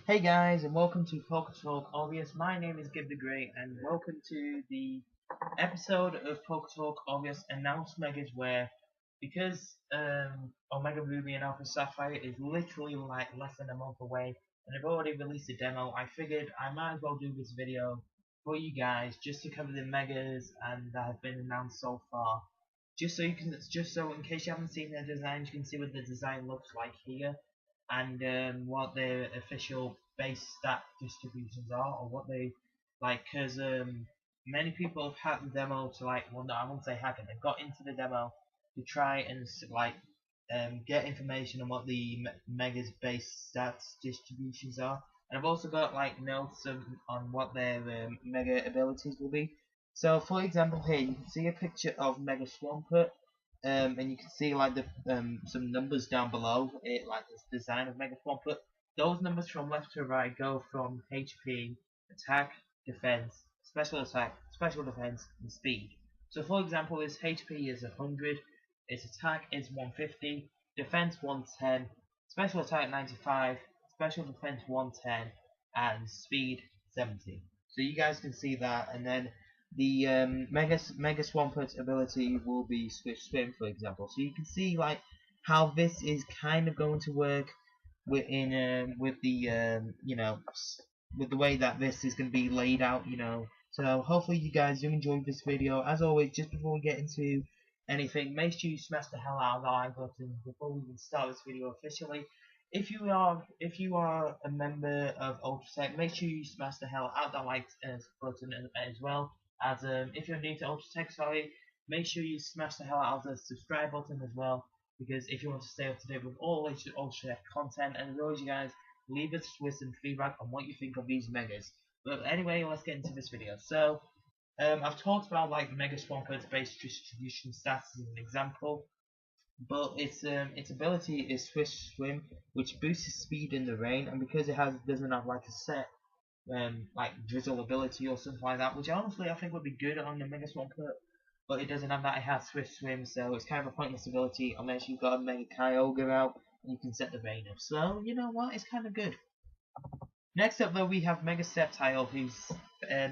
Hey guys, and welcome to PokéTalk. Obvious. My name is Gib The Great, and welcome to the episode of PokéTalk. Obvious announced megas where, because Omega Ruby and Alpha Sapphire is literally like less than a month away, and I've already released a demo, I figured I might as well do this video for you guys just to cover the megas and that have been announced so far. Just so in case you haven't seen their designs, you can see what the design looks like here, and what their official base stat distributions are, or what they like. Because many people have hacked the demo to well, no, I won't say hack it. They've got into the demo to try and get information on what the Mega's base stats distributions are. And I've also got notes on what their Mega abilities will be. So, for example, here you can see a picture of Mega Swampert, and you can see some numbers down below it, like this design of Mega Swampert. Those numbers from left to right go from HP, attack, defense, special attack, special defense, and speed. So, for example, its HP is 100, its attack is 150, defense 110, special attack 95, special defense 110, and speed 70. So you guys can see that, and then the Mega Swampert's ability will be Swift Swim, for example. So you can see how this is kind of going to work with the with the way that this is going to be laid out. So hopefully you guys do enjoy this video. As always, just before we get into anything, make sure you smash the hell out of the like button before we even start this video officially. If you are a member of Ultratech, make sure you smash the hell out of the like button as well. As if you're new to Ultratech, sorry, make sure you smash the hell out of the subscribe button as well, because if you want to stay up to date with all Ultratech content, and as always, you guys, leave us with some feedback on what you think of these megas. But anyway, let's get into this video. So, I've talked about Mega Swampert's base distribution stats as an example, but its ability is Swift Swim, which boosts its speed in the rain, and because it doesn't have a set drizzle ability or something like that, which honestly I think would be good on the Mega Swampert, but it doesn't have that. It has Swift Swim, so it's kind of a pointless ability unless you've got a Mega Kyogre out and you can set the rain up. So you know what, it's kind of good. Next up though, we have Mega Sceptile, whose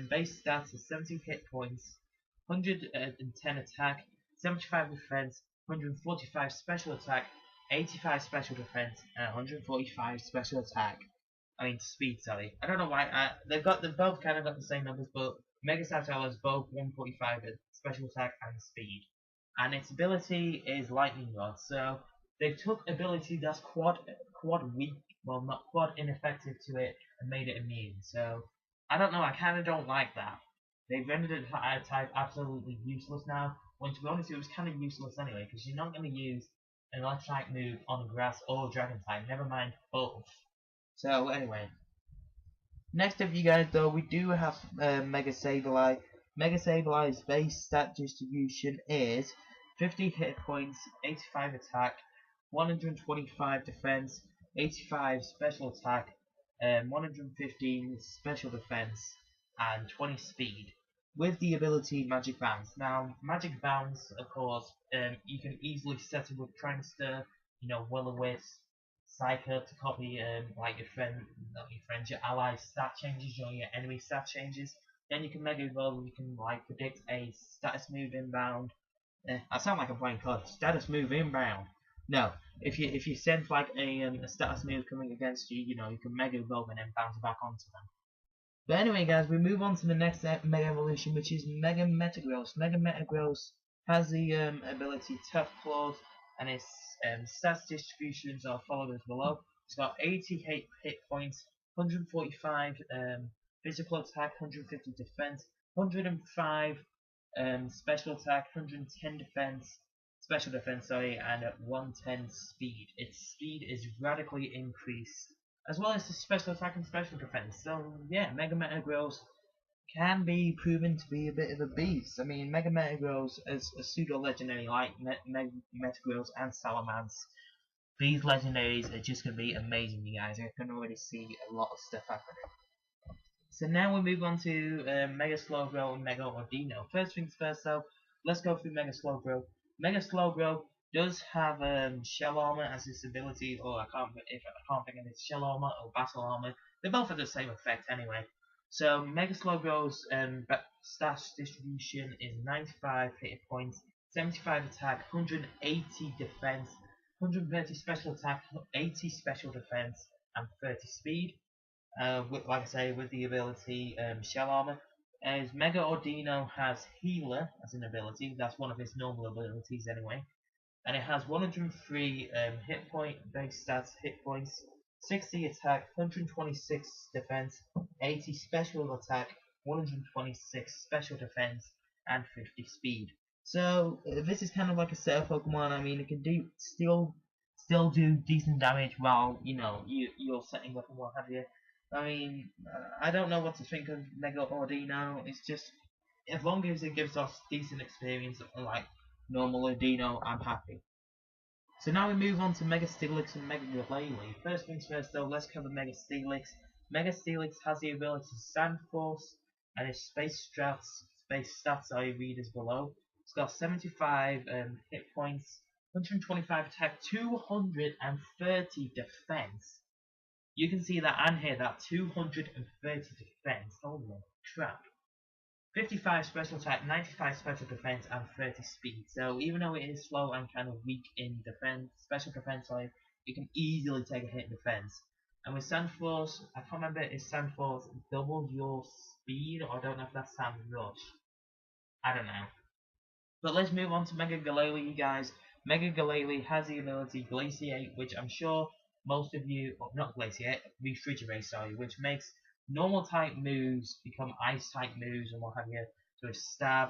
base stats are 70 hit points, 110 attack, 75 defense, 145 special attack, 85 special defense, and 145 special attack. Speed, sorry. I don't know why. They've both kind of got the same numbers, but Mega Sapphire has both 145 special attack and speed, and its ability is Lightning Rod. So they took ability that's quad weak, well not quad ineffective to it, and made it immune. So I don't know. I kind of don't like that. They've rendered it type absolutely useless now. When to be honest, it was kind of useless anyway, because you're not going to use an electric move on grass or dragon type. Never mind both. So anyway, next up, you guys, though, we do have Mega Sableye. Mega Sableye's base stat distribution is 50 hit points, 85 attack, 125 defense, 85 special attack, 115 special defense, and 20 speed, with the ability Magic Bounce. Now, Magic Bounce, of course, you can easily set it with Prankster, Will-O-Wisp, Psycho to copy your allies' stat changes or your enemy stat changes. Then you can Mega Evolve, you can predict a status move inbound. I sound like I'm playing COD. Status move inbound. No, if you sense a status move coming against you, you can Mega Evolve and then bounce back onto them. But anyway, guys, we move on to the next Mega Evolution, which is Mega Metagross. Mega Metagross has the ability Tough Claws, and its stats distributions are followed as below. It's got 80 hit points, 145 physical attack, 150 defense, 105 special attack, 110 special defense, and 110 speed. Its speed is radically increased, as well as the special attack and special defense. So yeah, Mega Metagross can be proven to be a bit of a beast. Mega Metagross as a pseudo-legendary like Metagross and Salamence. These legendaries are just going to be amazing, you guys. I can already see a lot of stuff happening. So now we move on to Mega Slowbro and Mega Ordino. First things first though, let's go through Mega Slowbro. Mega Slowbro does have shell armor as its ability, or I can't think of its shell armor or battle armor. They both have the same effect anyway. So Mega Slowbro's stats distribution is 95 hit points, 75 attack, 180 defense, 130 special attack, 80 special defense, and 30 speed. Like I say, with the ability Shell Armor. As Mega Ordino has Healer as an ability, that's one of its normal abilities anyway. And it has 103 hit point base stats, hit points, 60 attack, 126 defense, 80 special attack, 126 special defense, and 50 speed. So this is kind of like a set of Pokemon. I mean, it can do still do decent damage while you're setting up and what have you. I mean, I don't know what to think of Mega Ordino. It's just as long as it gives us decent experience like normal Ordino, I'm happy. So now we move on to Mega Steelix and Mega Glalie. First things first though, let's cover Mega Steelix. Mega Steelix has the ability Sand Force, and its space stats are read as below. It's got 75 hit points, 125 attack, 230 defense. You can see that and hear that 230 defense. Holy crap. 55 special attack, 95 special defense, and 30 speed. So even though it is slow and kind of weak in defense, special defense, you can easily take a hit in defense. And with Sand Force, I can't remember if Sand Force doubles your speed, or I don't know if that's Sand Rush. I don't know. But let's move on to Mega Glalie, you guys. Mega Glalie has the ability Glaciate, which I'm sure most of you, or not Glaciate, Refrigerate, sorry, which makes normal type moves become ice type moves and what have you. So it's stab,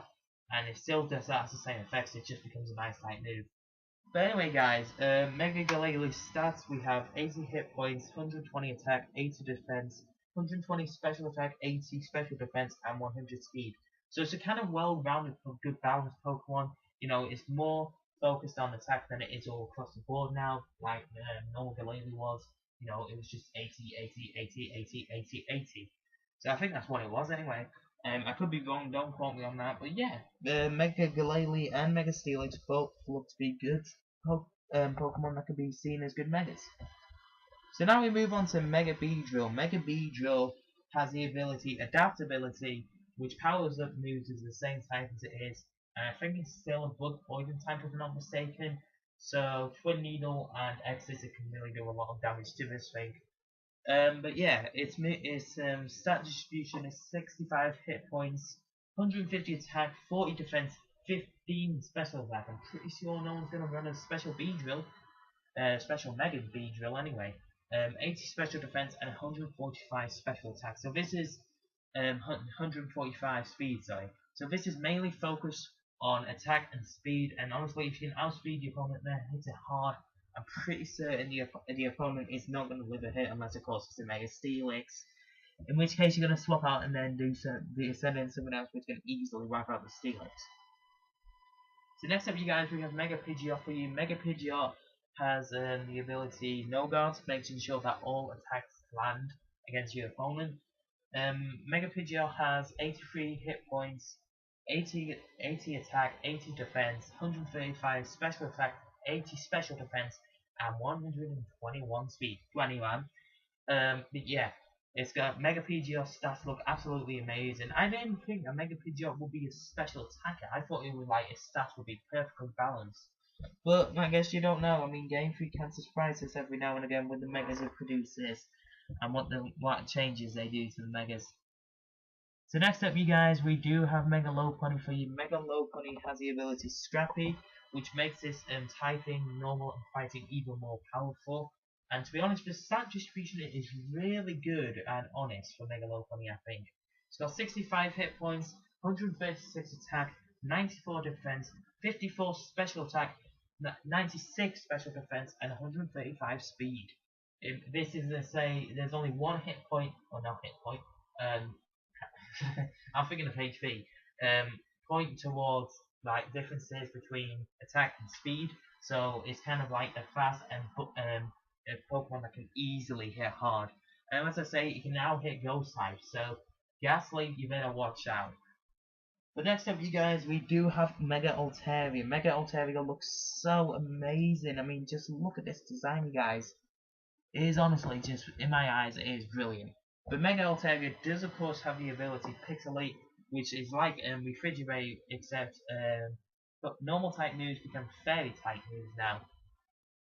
and it still does that as the same effects, it just becomes an ice type move. But anyway guys, Mega Glalie stats, we have 80 hit points, 120 attack, 80 defense, 120 special attack, 80 special defense, and 100 speed. So it's a kind of well-rounded, good balanced Pokemon. It's more focused on attack than it is all across the board now, like normal Glalie was. It was just 80, 80, 80, 80, 80, 80. So I think that's what it was anyway. I could be wrong, don't quote me on that, but yeah. Mega Glalie and Mega Steelix both look to be good Pokemon that can be seen as good Megas. So now we move on to Mega Beedrill. Mega Beedrill has the ability, Adaptability, which powers up moves as the same type as it is. And I think it's still a Bug Poison type if I'm not mistaken. So Twin Needle and Exit can really do a lot of damage to this thing. But yeah, its stat distribution is 65 hit points, 150 attack, 40 defense, 15 special attack. I'm pretty sure no one's gonna run a special Beedrill, special Mega Beedrill anyway. 80 special defense and 145 special attack. So this is 145 speed, sorry. So this is mainly focused on attack and speed, and honestly, if you can outspeed your opponent there, hit it hard, I'm pretty certain the opponent is not going to live a hit unless, of course, it's a Mega Steelix. In which case, you're going to swap out and then send in someone else which can easily wipe out the Steelix. So next up, you guys, we have Mega Pidgeot for you. Mega Pidgeot has the ability No Guard, making sure that all attacks land against your opponent. Mega Pidgeot has 83 hit points, 80 attack, 80 defense, 135 special attack, 80 special defense, and 121 speed. 21. But yeah, it's got Mega Pidgeot stats look absolutely amazing. I didn't think a Mega Pidgeot would be a special attacker. I thought it would its stats would be perfectly balanced. But I guess you don't know. I mean, Game Freak can surprise us every now and again with the Megas it produces and what changes they do to the Megas. So next up, you guys, we do have Mega Lopunny for you. Mega Lopunny has the ability Scrappy, which makes this typing, normal, and fighting even more powerful. And to be honest, the stat distribution is really good and honest for Mega Lopunny, I think. It's got 65 hit points, 136 attack, 94 defense, 54 special attack, 96 special defense, and 135 speed. This is to say there's only one hit point, or not hit point, I'm thinking of HP, point towards differences between attack and speed. So it's kind of like a fast and a Pokemon that can easily hit hard. And as I say, it can now hit Ghost types. So Ghastly, you better watch out. But next up, you guys, we do have Mega Altaria. Mega Altaria looks so amazing. I mean, just look at this design, you guys. It is honestly just, in my eyes, it is brilliant. But Mega Altaria does of course have the ability Pixelate, which is like Refrigerate, except but normal type moves become fairy type moves now.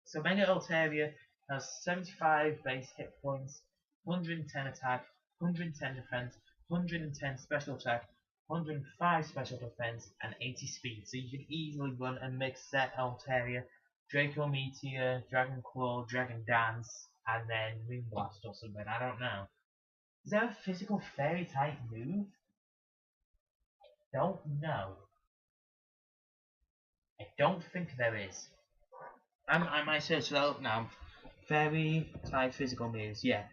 So Mega Altaria has 75 base hit points, 110 attack, 110 defense, 110 special attack, 105 special defense, and 80 speed. So you can easily run a mixed set Altaria, Draco Meteor, Dragon Claw, Dragon Dance, and then Moonblast or something. I don't know. Is there a physical fairy type move? Don't know. I don't think there is. I might search that up now. Fairy type physical moves, yeah.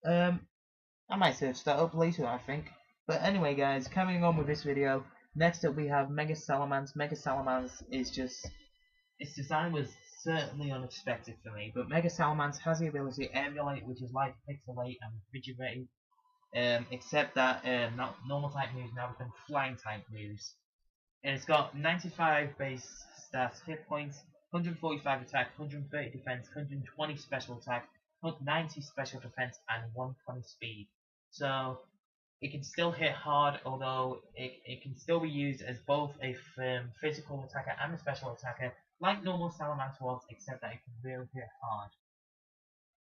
I might search that up later, I think. But anyway, guys, carrying on with this video. Next up, we have Mega Salamence. Mega Salamence is just, its design was certainly unexpected for me. But Mega Salamence has the ability to emulate, which is like Pixelate and Refrigerate. Except that normal type moves now become flying type moves. And it's got 95 base stats, hit points, 145 attack, 130 defense, 120 special attack, 90 special defense, and 120 speed. So it can still hit hard, although it can still be used as both a physical attacker and a special attacker, like normal Salamence was, except that it can really hit hard.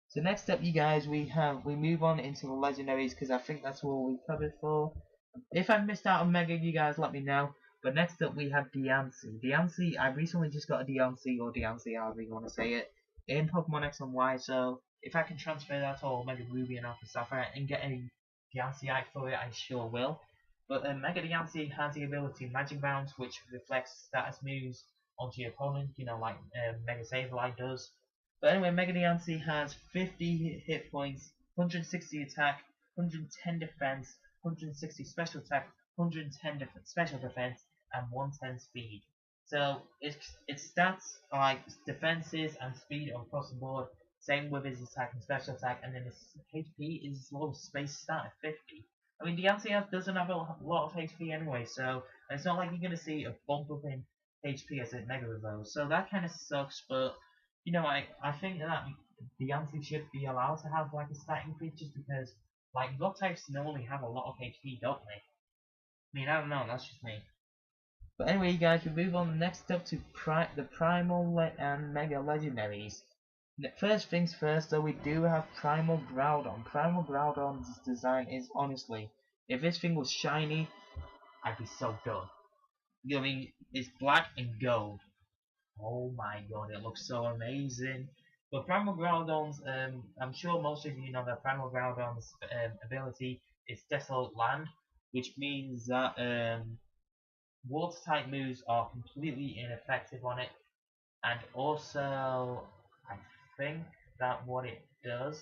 So next up, you guys, we move on into the legendaries, because I think that's all we covered for. If I've missed out on Mega, you guys let me know. But next up, we have Diancie. Diancie, I recently just got a Diancie, or Diancie, however you want to say it, in Pokemon X and Y. So if I can transfer that to Omega Ruby and Alpha Sapphire and get a Diancie Eye for it, I sure will. But Mega Diancie has the ability Magic Bounce, which reflects status moves onto your opponent, you know, like Mega Sableye does. But anyway, Mega Diancie has 50 hit points, 160 attack, 110 defense, 160 special attack, 110 special defense, and 110 speed. So its stats are like defenses and speed across the board. Same with his attack and special attack, and then his HP is his low space stat at 50. I mean, Diancie doesn't have a lot of HP anyway, so it's not like you're gonna see a bump up in HP as it Mega Evolves. So that kind of sucks, but you know, I think that Diancie should be allowed to have like a stat increase just because like rock types normally have a lot of HP, don't they? I mean, I don't know, that's just me. But anyway, you guys, we move on next up to the Primal and Mega Legendaries. First things first, though, we do have Primal Groudon. Primal Groudon's design is honestly, if this thing was shiny, I'd be so done. You know what I mean? It's black and gold. Oh my god, it looks so amazing. But Primal Groudon's, I'm sure most of you know that Primal Groudon's ability is Desolate Land, which means that water type moves are completely ineffective on it. And also, I think that what it does,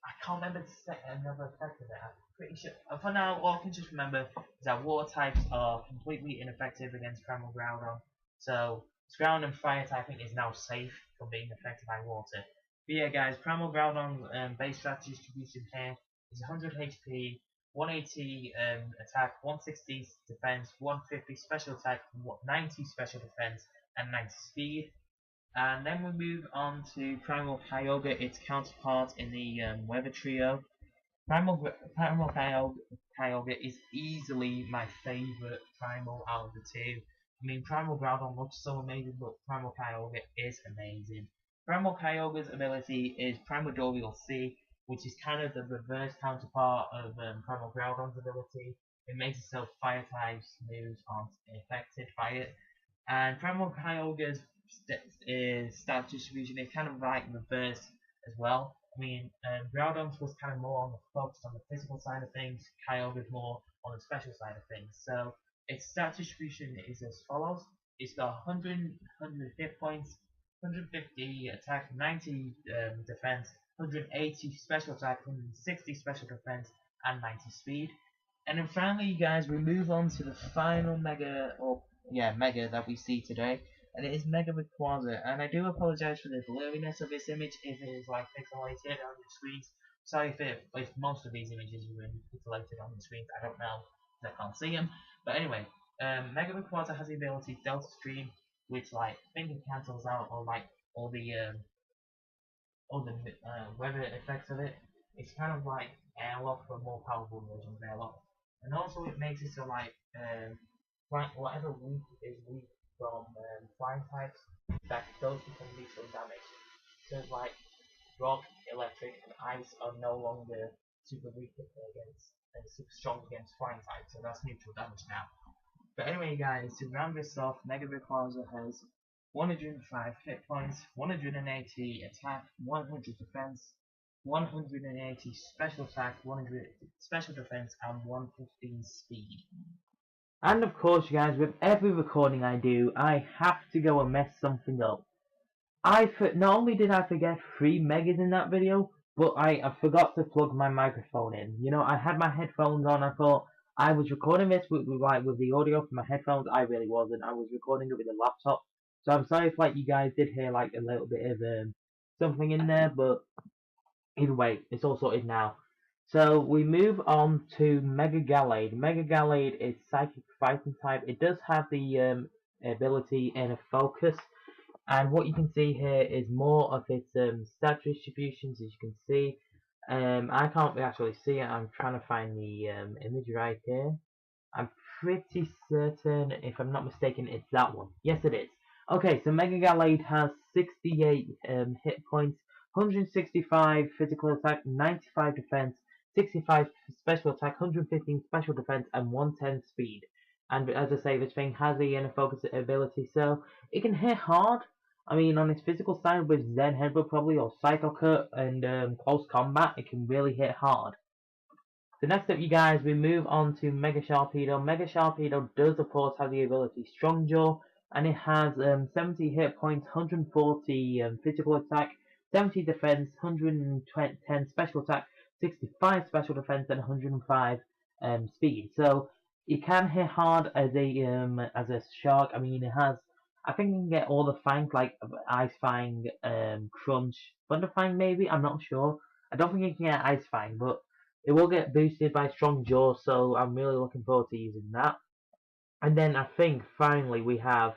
I can't remember another effect of it. I'm pretty sure. For now, all I can just remember is that water types are completely ineffective against Primal Groudon. So, ground and fire typing is now safe from being affected by water. But yeah, guys, Primal Groudon's base stat distribution here is 100 HP, 180 attack, 160 defense, 150 special attack, 90 special defense, and 90 speed. And then we move on to Primal Kyogre, its counterpart in the Weather Trio. Primal Kyogre is easily my favourite Primal out of the two. I mean, Primal Groudon looks so amazing, but Primal Kyogre is amazing. Primal Kyogre's ability is Primordial C, which is kind of the reverse counterpart of Primal Groudon's ability. It makes it so fire types moves aren't affected by it. And Primal Kyogre's stat distribution is kind of like reverse as well. I mean, Groudon's was kind of more focused on the physical side of things, Kyogre's more on the special side of things. So its stat distribution is as follows. It's got 100 hit points, 150 attack, 90 defense, 180 special attack, 160 special defense, and 90 speed. And then finally, you guys, we move on to the final Mega that we see today, and it is Mega Rayquaza. And I do apologize for the blurriness of this image if it is like pixelated on the screens. Sorry if most of these images are pixelated on the screens. I don't know, because I can't see them. But anyway, Mega Rayquaza has the ability Delta Stream, which like finger cancels out all the weather effects of it. It's kind of like airlock for a more powerful version of airlock, and also it makes it so like whatever weak is weak from flying types, that those can do some damage. So like rock, electric, and ice are no longer super weak against and super strong against flying types, so that's neutral damage now. But anyway, guys, to round this off, Mega Rayquaza has 105 hit points, 180 attack, 100 defense, 180 special attack, 100 special defense, and 115 speed. And of course, you guys, with every recording I do, I have to go and mess something up. Not only did I forget 3 megas in that video, but I forgot to plug my microphone in. You know, I had my headphones on. I thought I was recording this with the audio from my headphones. I really wasn't. I was recording it with a laptop. So I'm sorry if you guys did hear a little bit of something in there, but either way, it's all sorted now. So we move on to Mega Gallade. Mega Gallade is Psychic Fighting type. It does have the ability Inner Focus. And what you can see here is more of its stat distributions, as you can see. I can't actually see it. I'm trying to find the image right here. I'm pretty certain, if I'm not mistaken, it's that one. Yes, it is. Okay, so Mega Gallade has 68 hit points, 165 physical attack, 95 defense, 65 special attack, 115 special defense, and 110 speed. And as I say, this thing has the Inner Focus ability, so it can hit hard. I mean, on its physical side with Zen Headbutt probably, or Psycho Cut, and close combat, it can really hit hard. So next up, you guys, we move on to Mega Sharpedo. Mega Sharpedo does, of course, have the ability Strong Jaw, and it has 70 hit points, 140 physical attack, 70 defense, 110 special attack, 65 special defense, and 105 speed. So it can hit hard as a shark. I mean, it has. I think you can get all the fangs like Ice Fang, Crunch, Thunder Fang maybe. I'm not sure. I don't think you can get Ice Fang, but it will get boosted by Strong Jaw, so I'm really looking forward to using that. And then I think finally we have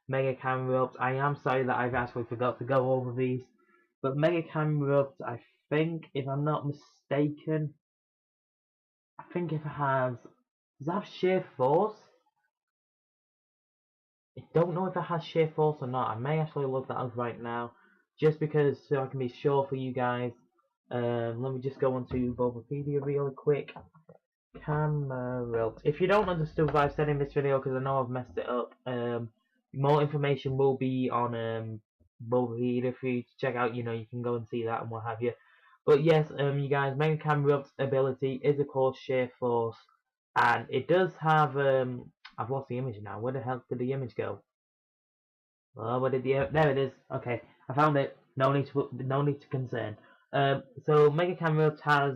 Mega Camerupt. I am sorry that I've actually forgot to go over these, but Mega Camerupt, I think, if I'm not mistaken, I think if it has, does it have Sheer Force? I don't know if it has Sheer Force or not. I may actually look that up right now, just because so I can be sure for you guys. Let me just go onto Bulbapedia really quick. Camerupt. If you don't understand what I've said in this video, because I know I've messed it up, more information will be on Bulbapedia for you to check out. You know, you can go and see that and what have you. But yes, you guys, Mega Camerupt's ability is of course Sheer Force, and it does have I've lost the image now. Where the hell did the image go? Oh, where did there it is. Okay, I found it. No need to concern. So Mega Camerupt has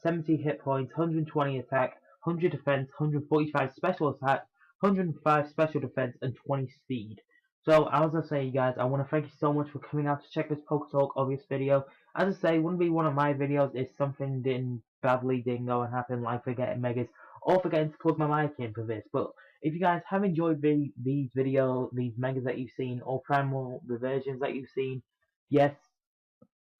70 hit points, 120 attack, 100 defense, 145 special attack, 105 special defense, and 20 speed. So as I say, guys, I want to thank you so much for coming out to check this PokeTalk obvious video. As I say, it wouldn't be one of my videos if something didn't go and happen, like forgetting Megas or forgetting to plug my mic in for this. But if you guys have enjoyed these these Megas that you've seen, or Primal reversions that you've seen, yes,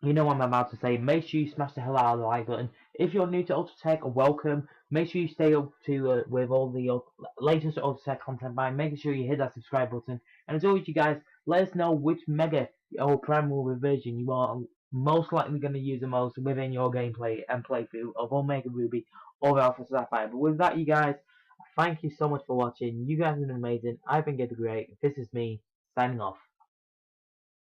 you know what I'm about to say. Make sure you smash the hell out of the like button. If you're new to Ultra Tech, welcome. Make sure you stay up to with all the latest Ultra Tech content by making sure you hit that subscribe button. And as always, you guys, let us know which Mega or Primal reversion you are most likely going to use the most within your gameplay and playthrough of Omega Ruby or Alpha Sapphire. But with that, you guys, thank you so much for watching. You guys have been amazing. I've been Gib The Great. This is me, signing off.